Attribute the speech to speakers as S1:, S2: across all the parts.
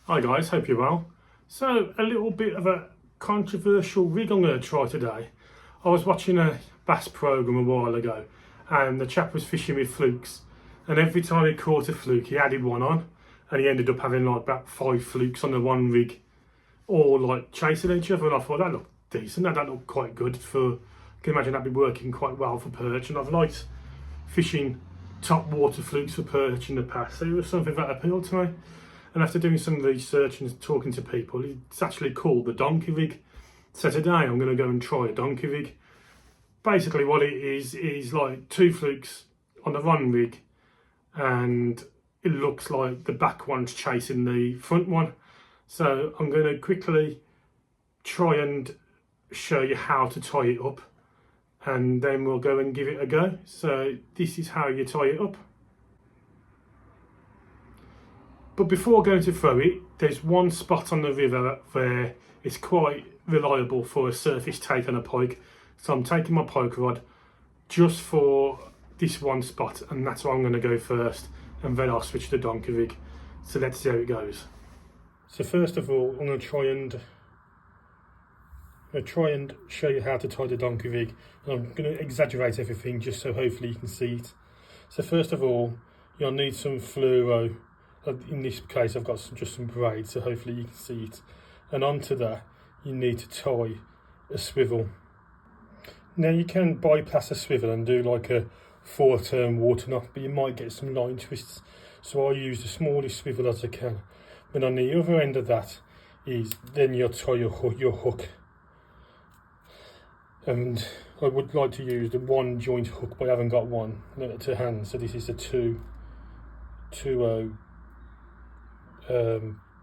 S1: Hi guys, hope you're well. So a little bit of a controversial rig I'm going to try today. I was watching a bass program a while ago and the chap was fishing with flukes, and every time he caught a fluke he added one on, and he ended up having like about 5 flukes on the one rig, all like chasing each other, and I thought that looked decent, that looked quite good for, I can imagine that'd be working quite well for perch, and I've liked fishing top water flukes for perch in the past, so it was something that appealed to me. And after doing some research and talking to people, it's actually called the donkey rig. So today I'm going to go and try a donkey rig. Basically what it is like 2 flukes on the one rig, and it looks like the back one's chasing the front one. So I'm going to quickly try and show you how to tie it up, and then we'll go and give it a go. So this is how you tie it up. But before going to throw it, there's one spot on the river where it's quite reliable for a surface take on a pike. So I'm taking my pike rod just for this one spot, and that's where I'm going to go first, and then I'll switch to the donkey rig. So let's see how it goes. So first of all, I'm going to try and show you how to tie the donkey rig. And I'm going to exaggerate everything just so hopefully you can see it. So first of all, you'll need some fluoro. In this case I've got just some braid, so hopefully you can see it. And onto that you need to tie a swivel. Now you can bypass a swivel and do like a 4-turn water knot, but you might get some line twists, so I use the smallest swivel as I can. But on the other end of that is then you'll tie your hook. And I would like to use the 1 joint hook, but I haven't got one to hand, so this is the 2.0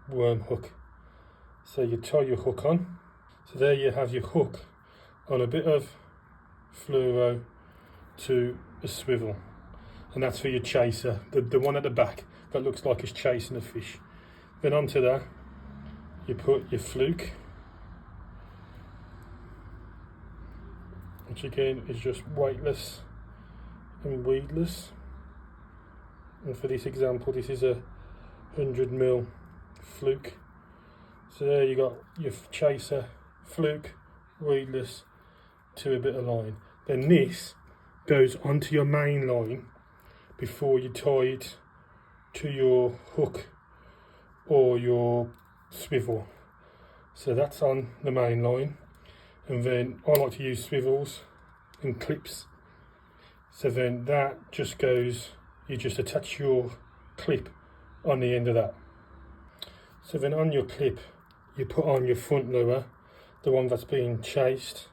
S1: worm hook. So you tie your hook on. So there you have your hook on a bit of fluoro to a swivel, and that's for your chaser, the one at the back that looks like it's chasing a fish. Then onto that you put your fluke, which again is just weightless and weedless, and for this example this is a 100mm fluke. So there you got your chaser, fluke, weedless to a bit of line. Then this goes onto your main line before you tie it to your hook or your swivel. So that's on the main line, and then I like to use swivels and clips. So then that just goes, you just attach your clip on the end of that. So then on your clip you put on your front lure, the one that's being chased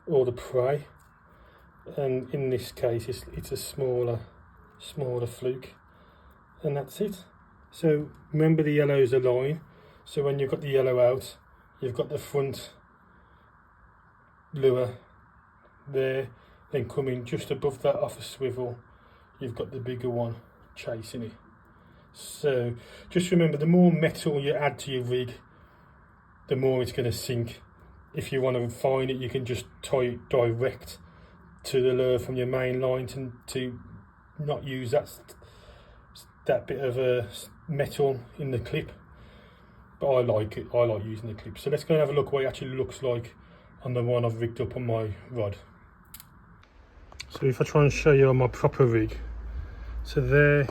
S1: or the prey, and in this case it's a smaller fluke, and that's it. So remember the yellow is a line, so when you've got the yellow out you've got the front lure there, then coming just above that off a swivel you've got the bigger one chasing it. So just remember, the more metal you add to your rig, the more it's going to sink. If you want to refine it, you can just tie it direct to the lure from your main line to not use that bit of metal in the clip. But I like it, I like using the clip. So let's go and have a look what it actually looks like on the one I've rigged up on my rod. So if I try and show you on my proper rig, so there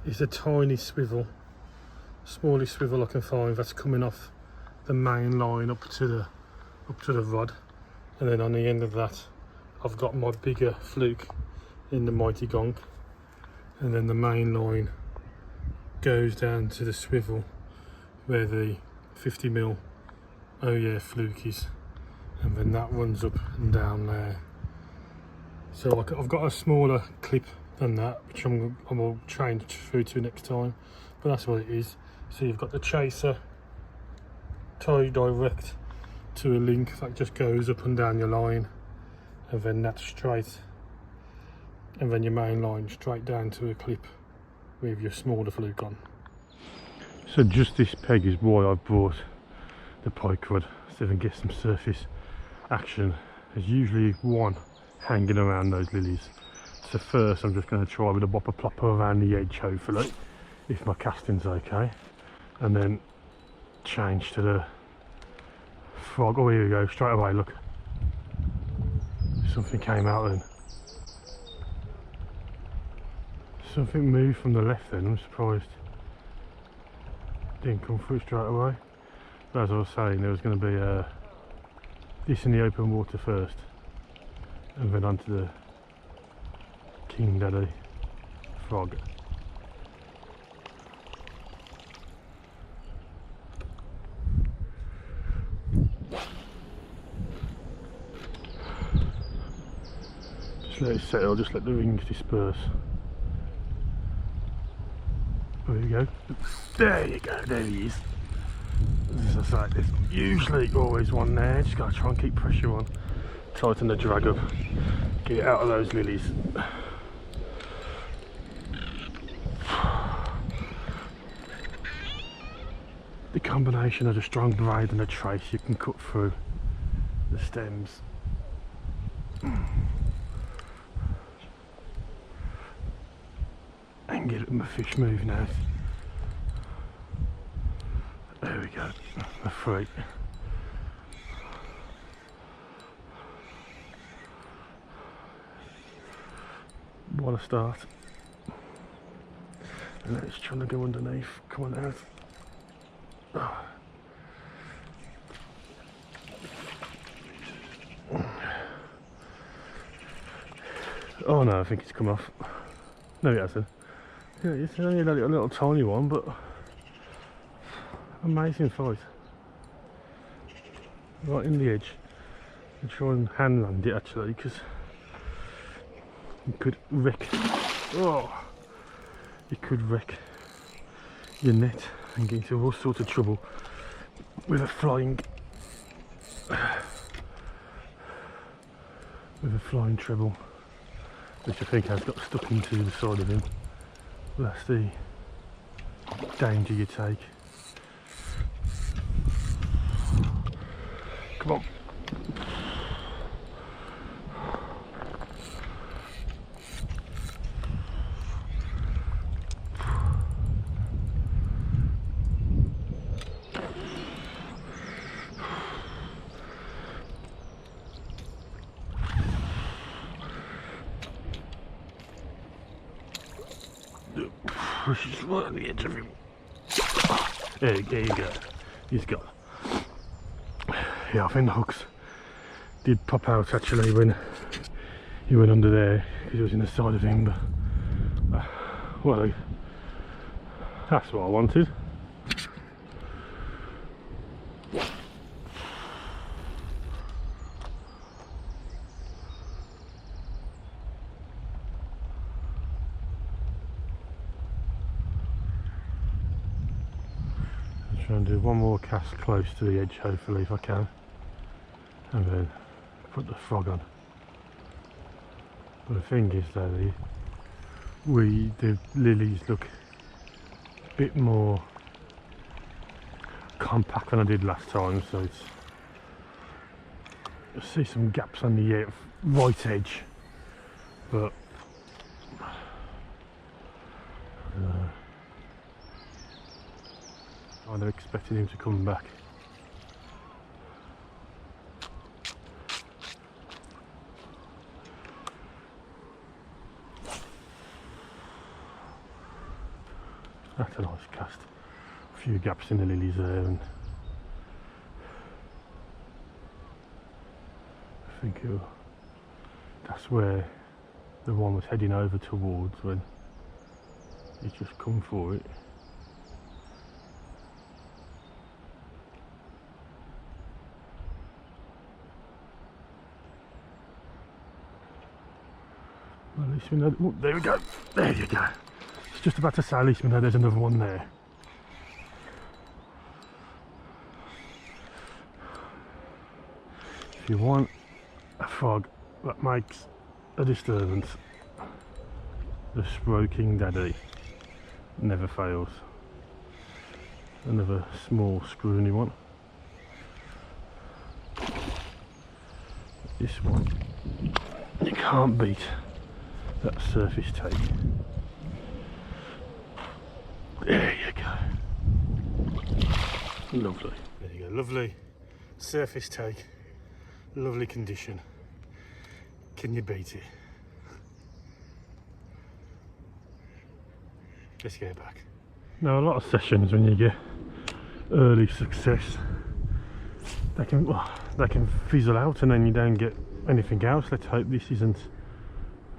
S1: is a tiny swivel, smallest swivel I can find, that's coming off the main line up to the rod, and then on the end of that I've got my bigger fluke in the Mighty Gonk, and then the main line goes down to the swivel where the 50mm oh yeah fluke is, and then that runs up and down there. So I've got a smaller clip than that, which I will change through to next time, but that's what it is. So you've got the chaser tied direct to a link that just goes up and down your line, and then that's straight, and then your main line straight down to a clip with your smaller fluke on. So just this peg is why I've brought the pike rod, so I can get some surface action. There's usually one hanging around those lilies. So first I'm just going to try with a whopper plopper around the edge hopefully, if my casting's okay, and then change to the frog. Oh, here we go, straight away, look. Something came out then. Something moved from the left then, I'm surprised. Didn't come through straight away. But as I was saying, there was going to be this in the open water first, and then onto the King Daddy frog. Just let it settle, just let the rings disperse. There you go. There you go, there he is. As I say, there's usually always one there, just gotta try and keep pressure on. Tighten the drag up, get it out of those lilies. The combination of the strong braid and the trace, you can cut through the stems. And get my fish moving out. There we go, a freak. What a start. And it's trying to go underneath, come on out. Oh no, I think it's come off. No, it hasn't. Yeah, it's only a little tiny one, but amazing fight. Right in the edge. I'll try and hand land it actually, because you could wreck. Oh, you could wreck your net and get into all sorts of trouble with a flying treble, which I think has got stuck into the side of him. That's the danger you take. Come on. She's right on the edge of him. There you go. He's gone. Yeah, I think the hooks did pop out actually when he went under there, because he was in the side of him. But well, that's what I wanted. Try and do one more cast close to the edge, hopefully, if I can, and then put the frog on. But the thing is though, the lilies look a bit more compact than I did last time, so it's, I see some gaps on the right edge, but kind of expecting him to come back. That's a nice cast. A few gaps in the lilies there, and I think that's where the one was heading over towards when he's just come for it. Well, at least we know. Oh, there we go. There you go. It's just about to say, at least we know there's another one there. If you want a frog that makes a disturbance, the Spro King Daddy never fails. Another small screwy one. This one you can't beat. That surface take. There you go. Lovely. There you go, lovely surface take, lovely condition. Can you beat it? Let's get back. Now a lot of sessions when you get early success, they can fizzle out and then you don't get anything else. Let's hope this isn't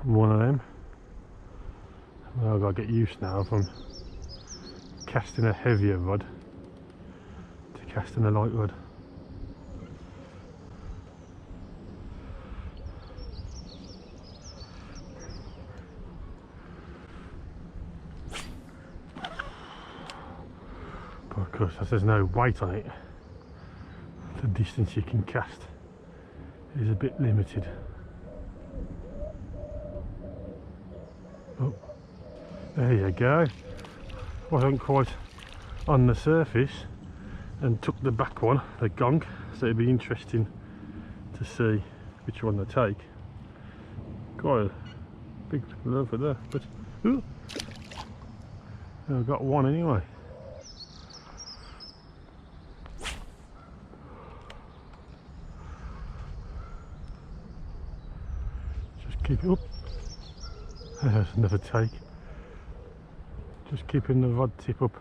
S1: one of them. Well, I've got to get used now from casting a heavier rod to casting a light rod. But of course, as there's no weight on it, the distance you can cast is a bit limited. Oh, there you go. Wasn't quite on the surface and took the back one, the gong, so it'd be interesting to see which one to take. Quite a big love for there, but ooh, I've got one anyway. Keep it up. There's another take. Just keeping the rod tip up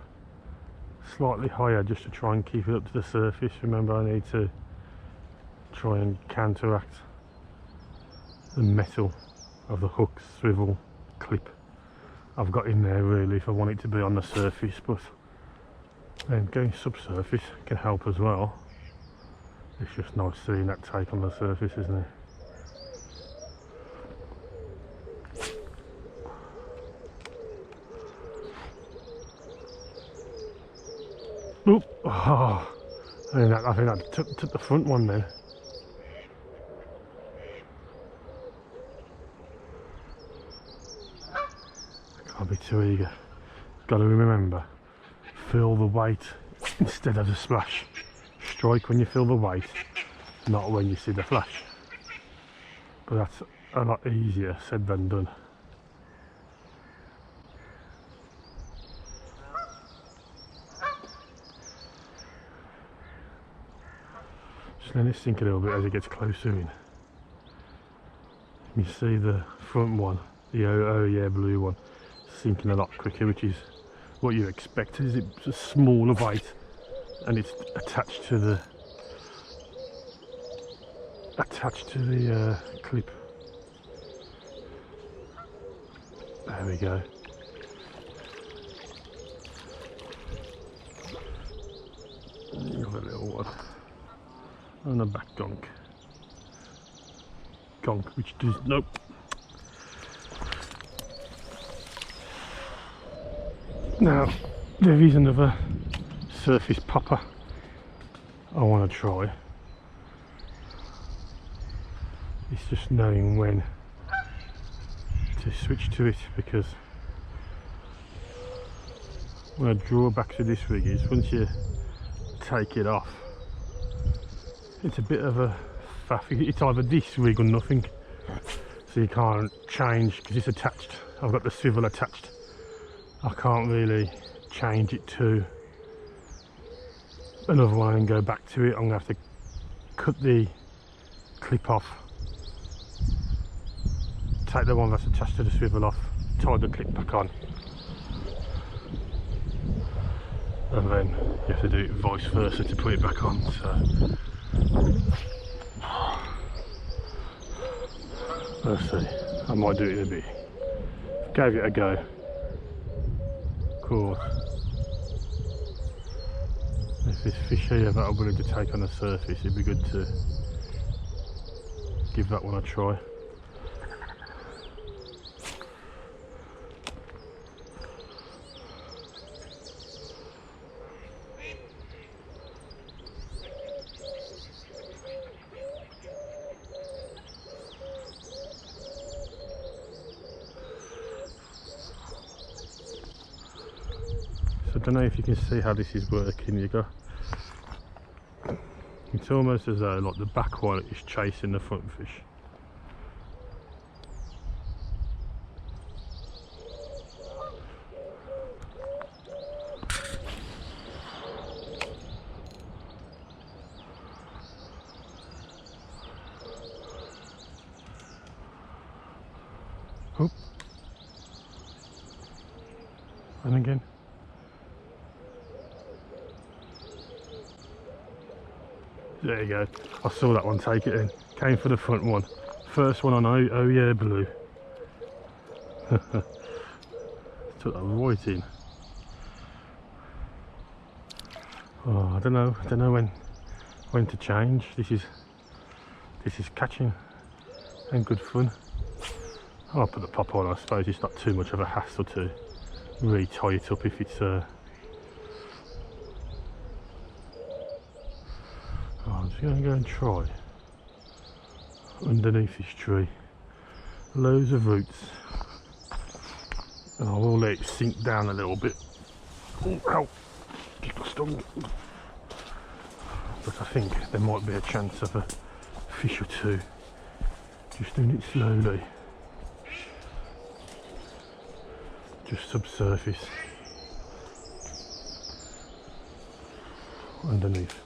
S1: slightly higher just to try and keep it up to the surface. Remember, I need to try and counteract the metal of the hook swivel clip I've got in there really if I want it to be on the surface, but then going subsurface can help as well. It's just nice seeing that take on the surface, isn't it? Oh, I think that took the front one then. Can't be too eager. Got to remember, feel the weight instead of the splash. Strike when you feel the weight, not when you see the flash. But that's a lot easier said than done. Let it sink a little bit as it gets closer in. You see the front one, the oh yeah blue one, sinking a lot quicker, which is what you expect. Is it's a smaller weight and it's attached to the clip. There we go. Another little one. And a back gonk, which does nope. Now there is another surface popper I want to try. It's just knowing when to switch to it, because when I draw back to this rig is once you take it off, it's a bit of a faff. It's either this rig or nothing, so you can't change because it's attached. I've got the swivel attached. I can't really change it to another one and go back to it. I'm gonna have to cut the clip off, take the one that's attached to the swivel off, tie the clip back on, and then you have to do it vice versa to put it back on. So let's see, I might do it in a bit. Gave it a go, of course. If this fish here that I'm willing to take on the surface, it'd be good to give that one a try. I don't know if you can see how this is working. It's almost as though like the back one is chasing the front fish. then again. There you go. I saw that one take it in. Came for the front one. First one on oh yeah blue. Took that right in. Oh, I don't know when to change. This is catching and good fun. I'll put the pop on. I suppose it's not too much of a hassle to re-tie it up if it's oh, I'm just going to go and try underneath this tree. Loads of roots. And I will let it sink down a little bit. Oh, ow! Just stung. But I think there might be a chance of a fish or two. Just doing it slowly. Just subsurface. Underneath.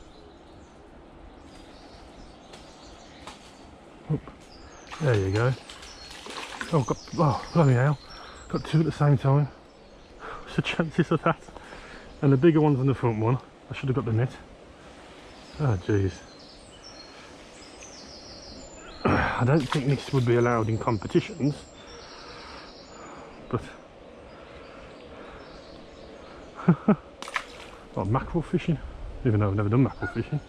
S1: Oop. There you go. Oh, bloody hell. Got two at the same time. What's the chances of that? And the bigger one's on the front one. I should have got the net. Oh jeez. I don't think this would be allowed in competitions, but oh, mackerel fishing, even though I've never done mackerel fishing.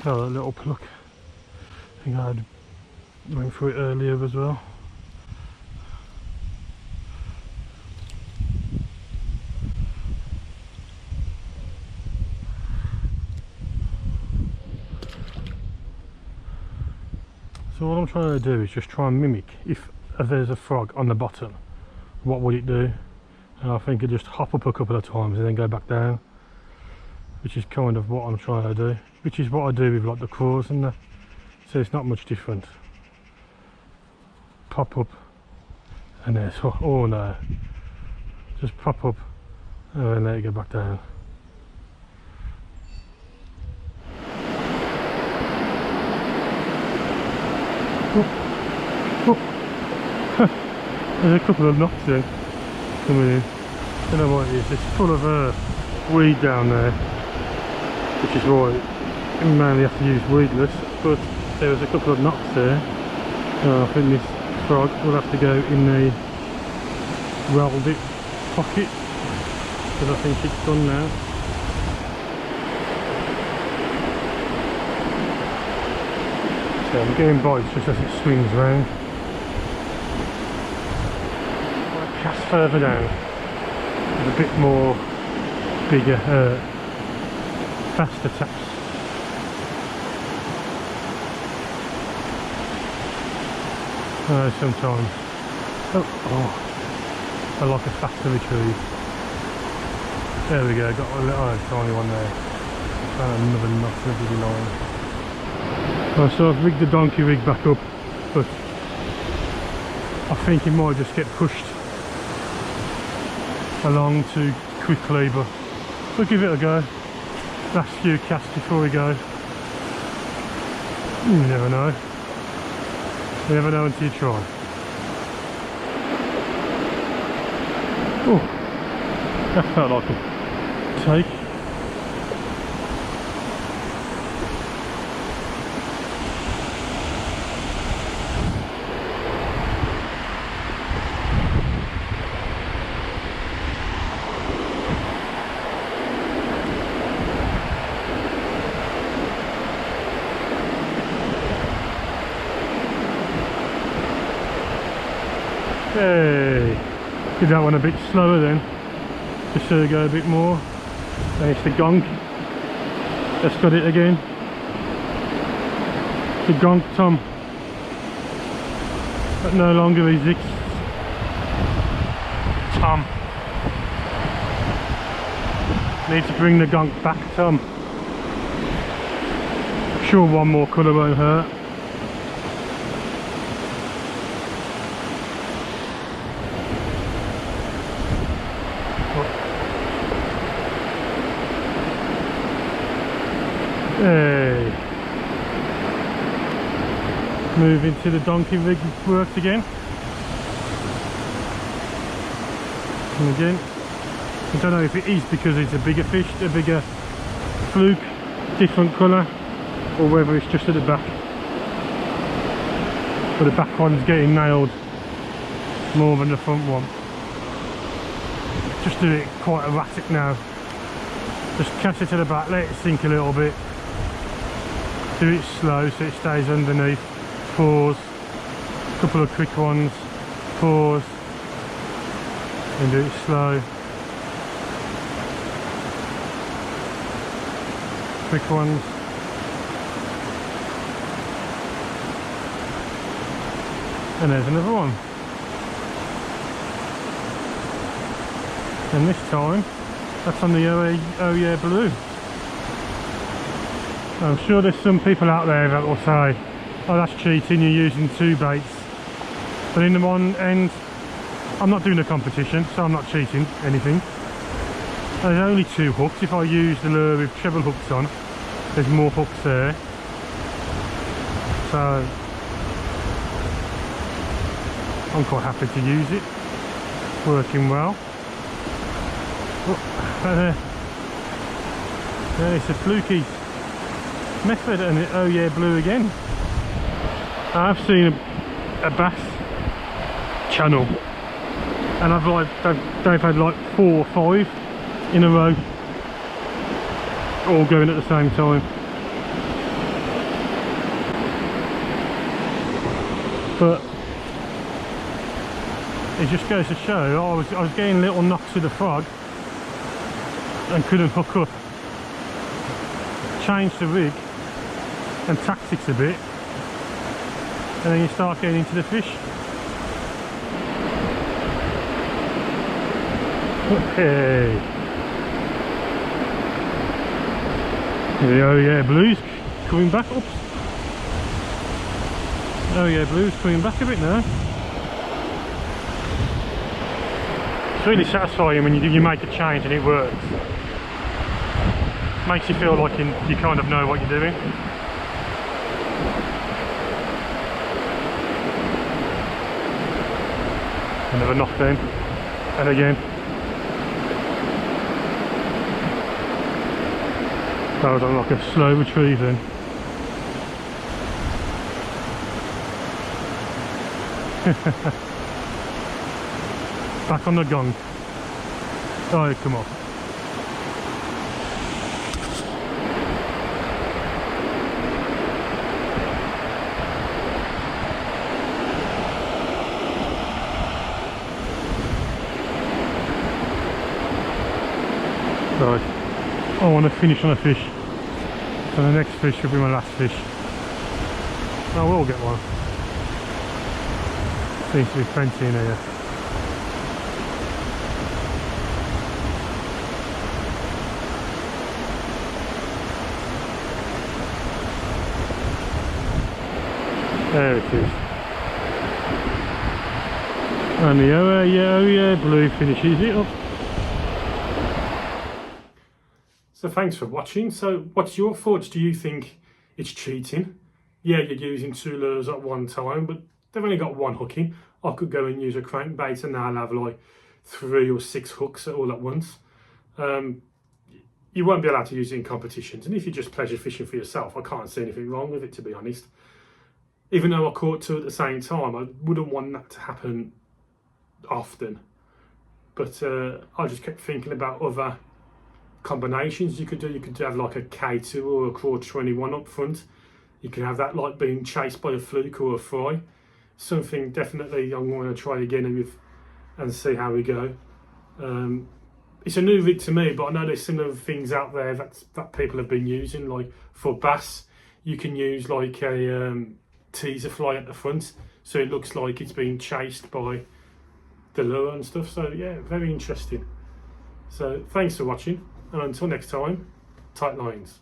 S1: Oh, a little pluck. I think I went through it earlier as well. So what I'm trying to do is just try and mimic if there's a frog on the bottom, what would it do? And I think it just hop up a couple of times and then go back down, which is kind of what I'm trying to do, which is what I do with like the crawls and that. So it's not much different. Pop up and there's, oh no, just pop up and then let it go back down. There's a couple of knots in coming in. I don't know what it is. It's full of weed down there, which is why you mainly have to use weedless. But there was a couple of knots there. I think this frog will have to go in the rolled it pocket because I think it's done now. So I'm getting bites just as it swings round. Cast further down with a bit more bigger, faster taps. Sometimes I like a faster retrieve. There we go, got a little tiny one there. And another knot in the big line. So I've rigged the donkey rig back up, but I think it might just get pushed along too quickly, but we'll give it a go. Last few casts before we go. You never know. You never know until you try. Oh, that felt like a take. Hey, did that one a bit slower then, just so go a bit more. And it's the gonk. Let's got it again. The gonk tom that no longer exists. Tom. Need to bring the gonk back, Tom. I'm sure one more colour won't hurt. Moving to the donkey rig worked again. And again, I don't know if it is because it's a bigger fish, a bigger fluke, different colour, or whether it's just at the back. But the back one's getting nailed more than the front one. Just do it quite erratic now. Just cast it to the back, let it sink a little bit. Do it slow so it stays underneath. Pause. A couple of quick ones. Pause. And do it slow. Quick ones. And there's another one. And this time, that's on the Oh Yeah Blue. I'm sure there's some people out there that will say, oh, that's cheating, you're using 2 baits. But in the one end, I'm not doing a competition, so I'm not cheating anything. There's only 2 hooks. If I use the lure with treble hooks on, there's more hooks there. So I'm quite happy to use it. It's working well. Oh, it's a fluky method, and Oh Yeah Blue again. I've seen a bass channel, and they've had like 4 or 5 in a row, all going at the same time. But it just goes to show, I was getting little knocks with the frog and couldn't hook up. Changed the rig and tactics a bit, and then you start getting into the fish. Okay. The Oh Yeah Blue's coming back. Oops. Oh Yeah Blue's coming back a bit now. It's really satisfying when you make a change and it works. Makes you feel like you kind of know what you're doing. Another knockdown, and again. That was on like a slow retrieve then. Back on the gong. Oh, come on. Right, I want to finish on a fish, so the next fish will be my last fish. I will get one. Seems to be plenty in here. There it is. And the Oh Yeah Blue finishes it up. So thanks for watching. So what's your thoughts? Do you think it's cheating? Yeah, you're using 2 lures at one time, but they've only got 1 hook in. I could go and use a crankbait and now I'll have like 3 or 6 hooks all at once. You won't be allowed to use it in competitions, and if you're just pleasure fishing for yourself, I can't see anything wrong with it, to be honest. Even though I caught 2 at the same time, I wouldn't want that to happen often. But I just kept thinking about other combinations you could do. You could have like a K2 or a Craw 21 up front. You could have that like being chased by a fluke or a fry. Something definitely I'm going to try again and see how we go. It's a new rig to me, but I know there's similar things out there that people have been using. Like for bass, you can use like a teaser fly at the front, so it looks like it's being chased by the lure and stuff. So yeah, very interesting. So thanks for watching, and until next time, tight lines.